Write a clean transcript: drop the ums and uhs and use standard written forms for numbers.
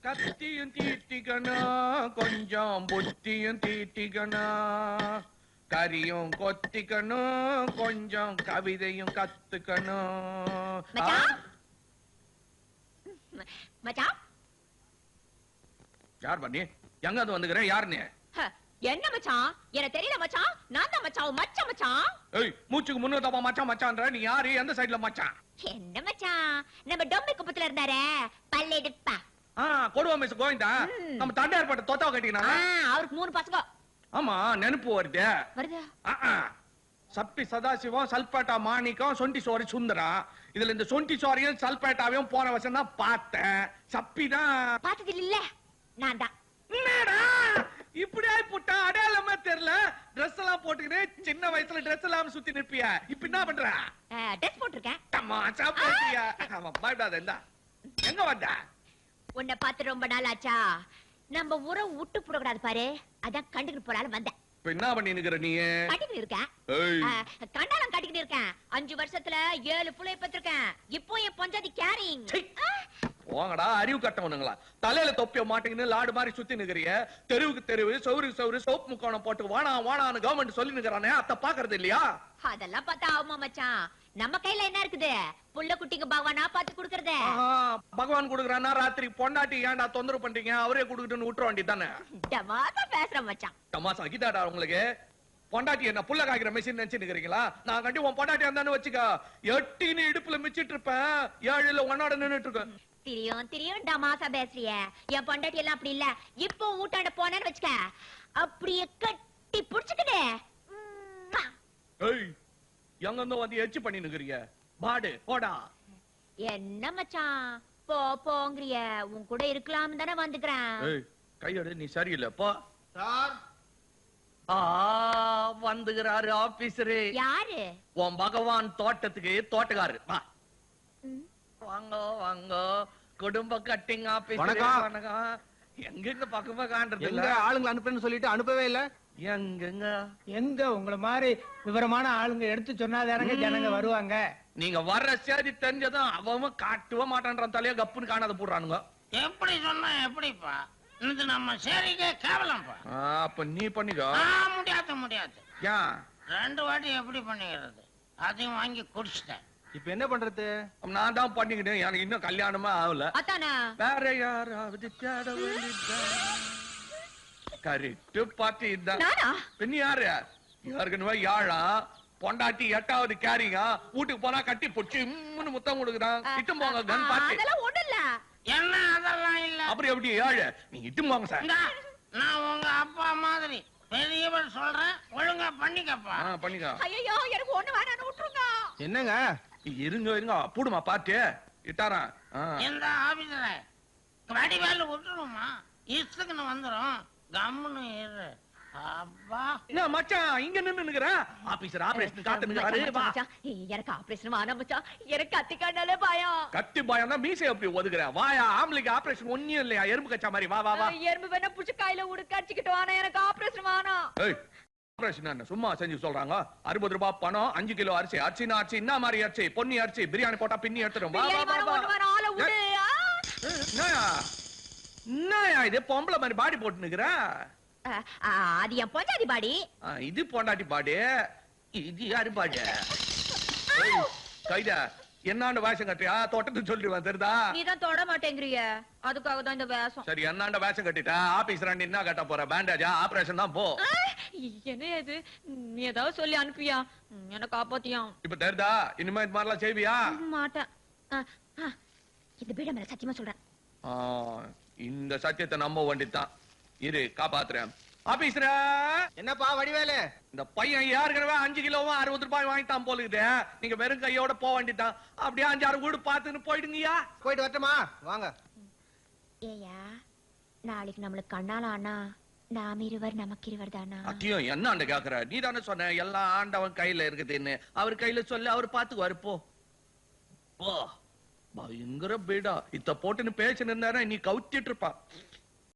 கத்தியும் தீட்டிக்கணும் கொஞ்சம் புத்தியும் தீட்டிக்கணும் கரியும் கொத்திக்கணும் கொஞ்சம் கவிதையும் கத்துக்கணும் யார் பண்ணி எங்க அது வந்துக்கிறேன் யாருன்னு என்ன மச்சான் எனக்கு தெரியல மச்சான் நான் தான் மச்சான் மச்சான் மச்சான் ஏய் மூச்சுக்கு முன்னூத்தப்பா மச்சான் மச்சான்ற நீ யாரு எந்த சைடுல மச்சான் என்ன மச்சான் நம்ம டொம்பை குப்பத்துல இருந்தாரே பல்லெடுப்பா கொடுவா மிஸ் கோவிந்தா நம்ம தண்டையார் பட்ட தொத்தா கட்டினா அவருக்கு 3 பசங்க ஆமா நினைப்பு வருதா சப்பி சதாசிவம் சல்பேட்டா மாணிக்கம் சொண்டி சோரி சுந்தரா இதுல இந்த சொண்டி சோரியும் சல்பேட்டாவையும் போன வருஷம் தான் பார்த்தேன் சப்பி தான் பார்த்தது இல்ல நான் தான் இப்படியே போட்டா அடையாளமே தெரியல டிரெஸ் எல்லாம் போட்டுக்கிட்டு சின்ன வயசுல டிரெஸ் எல்லாம் சுத்தி நிற்பியா இப்ப என்ன பண்ற டிரெஸ் போட்டிருக்கேன் தமாஷா போட்டியா பயப்படாத இல்ல எங்க வந்த உன்னை பார்த்து ரொம்ப நாள் ஆச்சா நம்ம உறவு விட்டு போடக்கூடாது பாரு அதான் கண்டுக்கிட்டு போறாலும் வந்தேன் என்ன பண்ணி நிக்கிற நீ கட்டிக்கிட்டு இருக்கேன் கண்டாலம் கட்டிக்கிட்டு இருக்கேன் 5 வருஷத்துல 7 புள்ளைய பெற்றிருக்கேன் இப்போ என் பஞ்சாதி கேரிங் போங்கடா அறிவு கட்டவனுங்களா தலையில தொப்பிய மாட்டீங்கன்னு லாடு மாதிரி சுத்தி நிக்கிறிய தெருவுக்கு தெருவு சௌருக்கு சௌரு சோப் முக்கோணம் போட்டு வானா வானான்னு கவர்மெண்ட் சொல்லி நிக்கிறானே அத பாக்குறது இல்லையா அதெல்லாம் பார்த்தா ஆமா மச்சான் நம்ம கையில என்ன இருக்குது புள்ள குட்டிக்கு பகவானா பாத்து குடுக்கறதே பகவான் குடுக்கறானா ராத்திரி பொண்டாட்டி ஏன்டா தொந்தரவு பண்றீங்க அவரே குடுக்கட்டும்னு விட்டுற வேண்டியதானே தமாசா பேசுற மச்சான் தமாசா கிதாடா உங்களுக்கு பொண்டாட்டி என்ன புள்ள காய்க்கிற மெஷின் நினைச்சு நிக்கிறீங்களா நான் கண்டி உன் பொண்டாட்டி இருந்தான்னு வச்சுக்க 8 இடுப்புல மிச்சிட்டு இருப்பேன் 7 உன்னோட நின்னுட்டு இருக்கேன் தெரியும் டமாசா பேசுறிய என் பொண்டாட்டி எல்லாம் அப்படி இல்ல இப்போ ஊட்டாண்ட போனேன்னு வச்சுக்க அப்படியே கட்டி புடிச்சுக்கிட்டு எங்க இருந்து வந்து எச்சு பண்ணி நிக்கிறிய பாடு போடா என்ன மச்சான் போங்கறிய உன் கூட இருக்கலாம் தானே வந்துக்கிறேன் கையோட நீ சரியில்லை போ சார் வந்துகிறாரு ஆபீசரு யாரு உன் பகவான் தோட்டத்துக்கு தோட்டக்காரு வா வாங்க வாங்க குடும்ப கட்டிங் ஆபீஸ் வணக்கம் எங்க இந்த பக்கமா காண்றது இல்ல ஆளுங்க அனுப்புறேன்னு சொல்லிட்டு அனுப்பவே இல்ல எங்க உங்களை மாதிரி விவரமான ஆளுங்க எடுத்து சொன்னாதானங்க ஜனங்க வருவாங்க நீங்க வர்ற சேதி தெரிஞ்சதும் அவன் காட்டுவ மாட்டான்றான் தலைய கப்புன்னு காணாத போடுறானுங்க எப்படி சொன்னா எப்படிப்பா இது நம்ம சேரிக்கே கேவலம்ப்பா அப்ப நீ பண்ணிக்கோ முடியாது ஏன் 2 வாட்டி எப்படி பண்ணிக்கிறது அதையும் வாங்கி குடிச்சிட்டேன் இப்ப என்ன பண்றது நான் தான் பண்ணிக்கிட்டேன் எனக்கு இன்னும் கல்யாணமே ஆகல வேற யாராவது தேட கரெக்ட் பாட்டி இதான் பின்ன யாரு ஏற்கனவே யாழா பொண்டாட்டி 8வது கேரிங்க வீட்டுக்கு போனா கட்டி பொச்சு முத்தம் கொடுக்குறான் இட்டும் போங்க கன் பாட்டி என்ன அதெல்லாம் இல்ல அப்புறம் எப்படி ஏழு நீங்க இட்டும் போங்க சார் நான் உங்க அப்பா மாதிரி பெரியவர் சொல்றேன் ஒழுங்கா பண்ணிக்கப்பா பண்ணிக்க ஐயோ எனக்கு ஒண்ணு வேணான்னு விட்டுருங்க என்னங்க இருங்க பூடுமா பாட்டு இட்டாரா இந்த ஆபீஸ்ல வடிவேல விட்டுருமா இஷ்டத்துக்கு வந்துரும் கம்முன்னு இரு அப்பா என்ன மச்சான் இங்க நின்னுங்கற ஆபீசர் ஆபரேஷன் காத்து நிக்கறாரு வா எனக்கு ஆபரேஷன் வானா மச்சான் எனக்கு கத்தி கண்ணாலே பயம் கத்தி பயம்னா மீசை அப்படி ஒதுக்குற வாயா ஆம்பளைக்கு ஆபரேஷன் ஒண்ணே இல்லையா எறும்பு கச்சா மாதிரி வா வா வா எறும்பு வேணா புடிச்சு கையில உடுக்கடிச்சிட்டு வானா எனக்கு ஆபரேஷன் வானா ஏய் ஆபரேஷன் என்ன சும்மா செஞ்சு சொல்றாங்க 60 ரூபாய் பணம் 5 கிலோ அரிசி அரிசினா அரிசி என்ன மாதிரி அரிசி பொன்னி அரிசி பிரியாணி போட்டா பின்னி எடுத்துறோம் வா வா வா ஆள விடு என்னயா இது பொம்பளை மாதிரி பாடி போட்டு நிக்கற அது என் பொண்டாட்டி பாடி இது பொண்டாட்டி பாடி இது யாரு பாடி கைதா என்னாண்ட வேஷம் கட்டியா தோட்டத்துக்கு சொல்லிடுவேன் தெரியுதா நீதான் தொட மாட்டேங்கிறிய அதுக்காக தான் இந்த வேஷம் சரி என்னாண்ட வேஷம் கட்டிட்டா ஆபீஸ் ராண்டி என்ன கட்ட போற பேண்டேஜா ஆபரேஷன் தான் போ என்ன இது நீ ஏதாவது சொல்லி அனுப்பியா என்ன காப்பாத்தியா இப்ப தெரியுதா இனிமே இந்த மாதிரிலாம் செய்வியா மாட்டேன் இந்த பீட மேல சத்தியமா சொல்றேன் இந்த சத்தியத்தை நம்ப வேண்டித்தான் இரு காப்பாத்துறேன் ஆபீஸ்ரா என்னப்பா வடிவேலு இந்த பையன் ஏற்கனவே 5 கிலோவும் 60 ரூபாய் வாங்கிட்டான் போலுக்குது நீங்க வெறும் கையோட போக வேண்டியதான் அப்படியே 5-6 வீடு பாத்துன்னு போயிடுங்கயா போயிட்டு வரட்டுமா வாங்க ஏயா நாளைக்கு நம்மளுக்கு கண்ணால ஆனா நாம இருவர் நமக்கு இருவர் தானா அத்தியம் என்ன ஆண்ட கேக்குற நீ தானே சொன்ன எல்லாம் ஆண்டவன் கையில இருக்குதுன்னு அவர் கையில சொல்லி அவர் பாத்துக்குவாரு போ பயங்கர பீடா இத்த போட்டுன்னு பேச்சு நின்றாரு நீ கவுத்திட்டு இருப்பா